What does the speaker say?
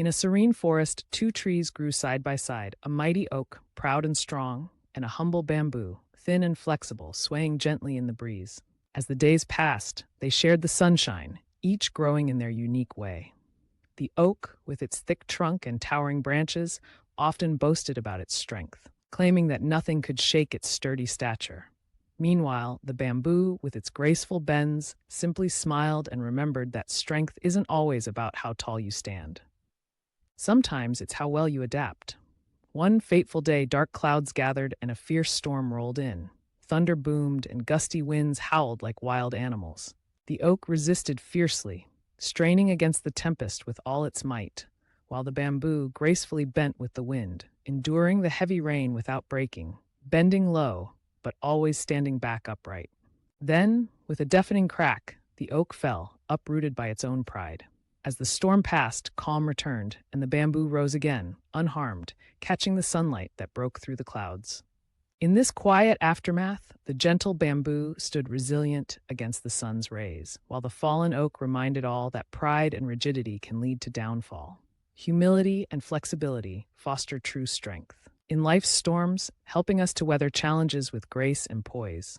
In a serene forest, two trees grew side by side, a mighty oak, proud and strong, and a humble bamboo, thin and flexible, swaying gently in the breeze. As the days passed, they shared the sunshine, each growing in their unique way. The oak, with its thick trunk and towering branches, often boasted about its strength, claiming that nothing could shake its sturdy stature. Meanwhile, the bamboo, with its graceful bends, simply smiled and remembered that strength isn't always about how tall you stand. Sometimes it's how well you adapt. One fateful day, dark clouds gathered and a fierce storm rolled in. Thunder boomed and gusty winds howled like wild animals. The oak resisted fiercely, straining against the tempest with all its might, while the bamboo gracefully bent with the wind, enduring the heavy rain without breaking, bending low, but always standing back upright. Then, with a deafening crack, the oak fell, uprooted by its own pride. As the storm passed, calm returned, and the bamboo rose again, unharmed, catching the sunlight that broke through the clouds. In this quiet aftermath, the gentle bamboo stood resilient against the sun's rays, while the fallen oak reminded all that pride and rigidity can lead to downfall. Humility and flexibility foster true strength. In life's storms, helping us to weather challenges with grace and poise.